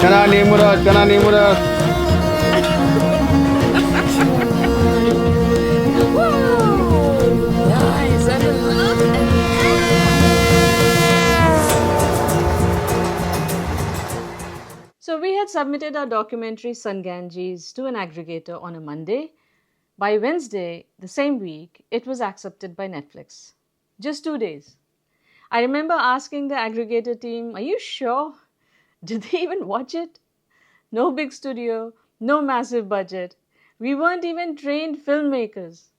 Chana Nimuras. Nice. And look at So we had submitted our documentary SunGanges to an aggregator on a Monday. By Wednesday, the same week, it was accepted by Netflix. Just 2 days. I remember asking the aggregator team, "Are you sure? Did they even watch it?" No big studio, no massive budget. We weren't even trained filmmakers.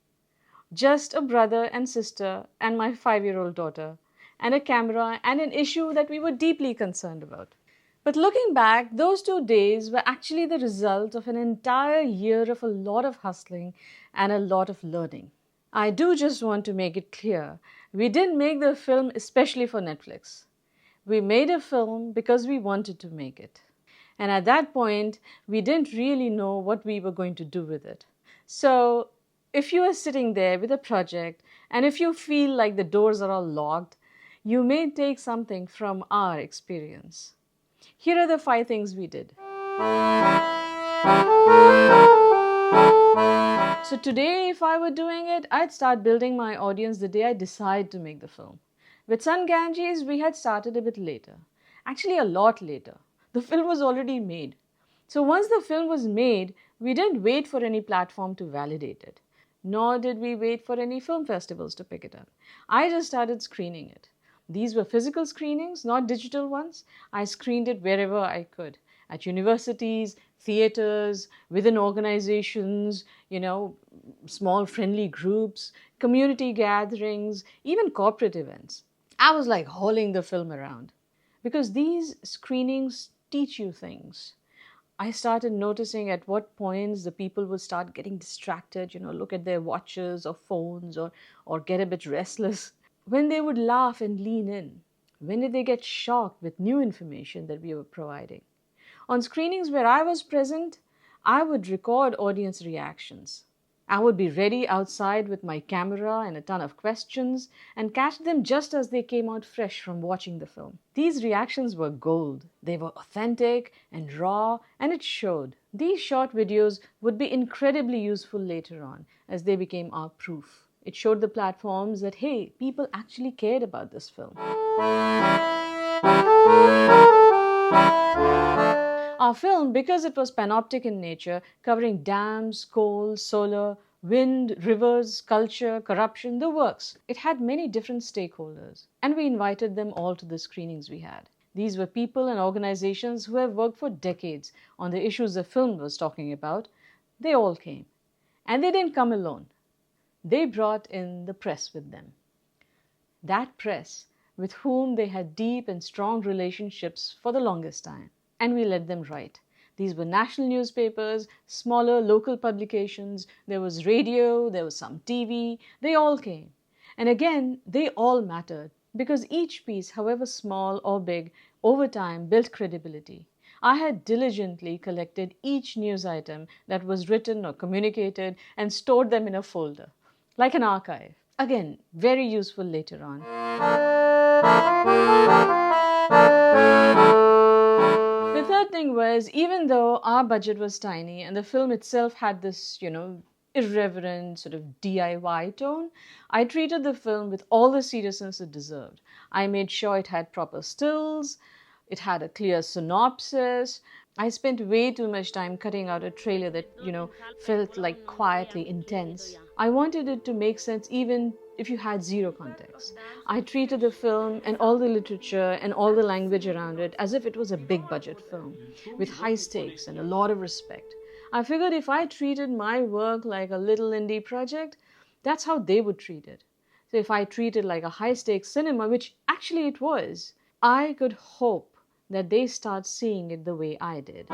Just a brother and sister and my 5-year-old daughter, and a camera and an issue that we were deeply concerned about. But looking back, those 2 days were actually the result of an entire year of a lot of hustling and a lot of learning. I do just want to make it clear, we didn't make the film especially for Netflix. We made a film because we wanted to make it. And at that point, we didn't really know what we were going to do with it. So, if you are sitting there with a project and if you feel like the doors are all locked, you may take something from our experience. Here are the 5 things we did. So today, if I were doing it, I'd start building my audience the day I decide to make the film. With SunGanges, we had started a bit later. Actually, a lot later. The film was already made. So once the film was made, we didn't wait for any platform to validate it. Nor did we wait for any film festivals to pick it up. I just started screening it. These were physical screenings, not digital ones. I screened it wherever I could. At universities, theaters, within organizations, small friendly groups, community gatherings, even corporate events. I was like hauling the film around. Because these screenings teach you things. I started noticing at what points the people would start getting distracted, look at their watches or phones or get a bit restless. When they would laugh and lean in. When did they get shocked with new information that we were providing? On screenings where I was present, I would record audience reactions. I would be ready outside with my camera and a ton of questions and catch them just as they came out fresh from watching the film. These reactions were gold. They were authentic and raw, and it showed. These short videos would be incredibly useful later on as they became our proof. It showed the platforms that, hey, people actually cared about this film. Our film, because it was panoptic in nature, covering dams, coal, solar, wind, rivers, culture, corruption, the works. It had many different stakeholders, and we invited them all to the screenings we had. These were people and organizations who have worked for decades on the issues the film was talking about. They all came. And they didn't come alone. They brought in the press with them. That press with whom they had deep and strong relationships for the longest time. And we let them write. These were national newspapers, smaller local publications, there was radio, there was some TV, they all came. And again, they all mattered because each piece, however small or big, over time built credibility. I had diligently collected each news item that was written or communicated and stored them in a folder, like an archive. Again, very useful later on. The third thing was, even though our budget was tiny and the film itself had this, irreverent sort of DIY tone, I treated the film with all the seriousness it deserved. I made sure it had proper stills, it had a clear synopsis. I spent way too much time cutting out a trailer that, felt like quietly intense. I wanted it to make sense even if you had zero context. I treated the film and all the literature and all the language around it as if it was a big budget film with high stakes and a lot of respect. I figured if I treated my work like a little indie project, that's how they would treat it. So if I treat it like a high stakes cinema, which actually it was, I could hope that they start seeing it the way I did.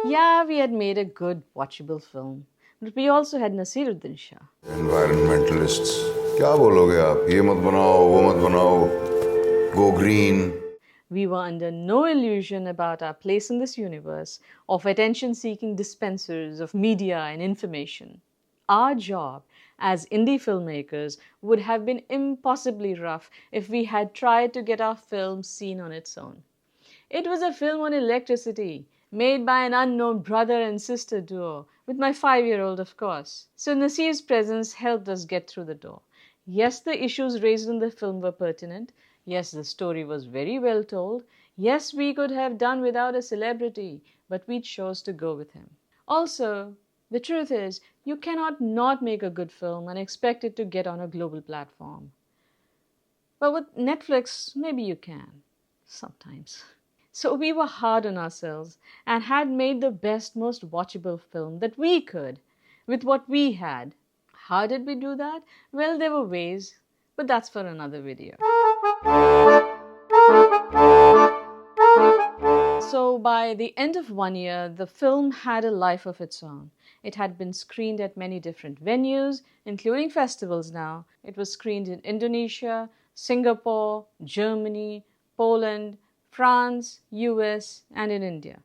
Yeah, we had made a good, watchable film. But we also had Nasiruddin Shah. Environmentalists. क्या बोलोगे आप? ये मत बनाओ, वो मत बनाओ. Go green. We were under no illusion about our place in this universe of attention-seeking dispensers of media and information. Our job as indie filmmakers would have been impossibly rough if we had tried to get our film seen on its own. It was a film on electricity, made by an unknown brother and sister duo, with my 5-year-old, of course. So Nasir's presence helped us get through the door. Yes, the issues raised in the film were pertinent. Yes, the story was very well told. Yes, we could have done without a celebrity, but we chose to go with him. Also, the truth is, you cannot not make a good film and expect it to get on a global platform. But with Netflix, maybe you can. Sometimes. So we were hard on ourselves and had made the best, most watchable film that we could with what we had. How did we do that? Well, there were ways, but that's for another video. So by the end of 1 year, the film had a life of its own. It had been screened at many different venues, including festivals now. It was screened in Indonesia, Singapore, Germany, Poland, France, US, and in India.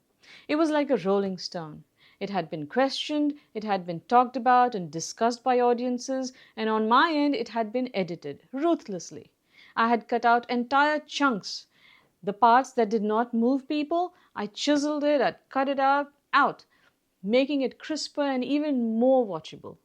It was like a rolling stone. It had been questioned, it had been talked about and discussed by audiences, and on my end, it had been edited ruthlessly. I had cut out entire chunks. The parts that did not move people, I chiseled it, I cut it out, making it crisper and even more watchable.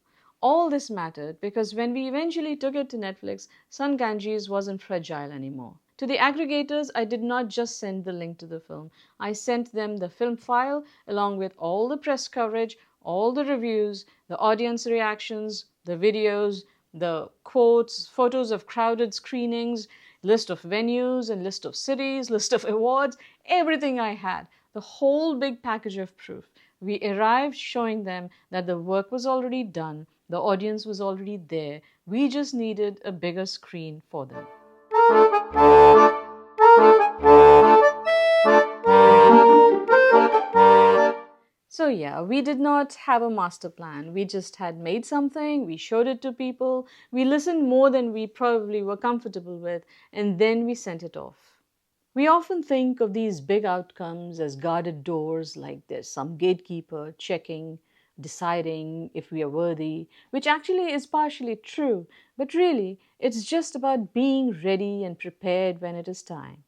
All this mattered because when we eventually took it to Netflix, SunGanges wasn't fragile anymore. To the aggregators, I did not just send the link to the film. I sent them the film file along with all the press coverage, all the reviews, the audience reactions, the videos, the quotes, photos of crowded screenings, list of venues and list of cities, list of awards, everything I had, the whole big package of proof. We arrived showing them that the work was already done, the audience was already there, we just needed a bigger screen for them. So yeah, we did not have a master plan. We just had made something, we showed it to people, we listened more than we probably were comfortable with, and then we sent it off. We often think of these big outcomes as guarded doors, like there's some gatekeeper checking, deciding if we are worthy, which actually is partially true, but really, it's just about being ready and prepared when it is time.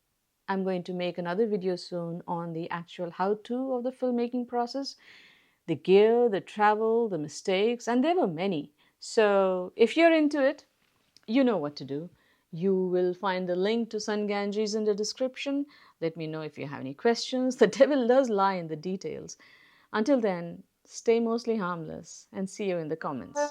I'm going to make another video soon on the actual how-to of the filmmaking process, the gear, the travel, the mistakes, and there were many. So if you're into it, you know what to do. You will find the link to SunGanges in the description. Let me know if you have any questions. The devil does lie in the details. Until then, stay mostly harmless and see you in the comments.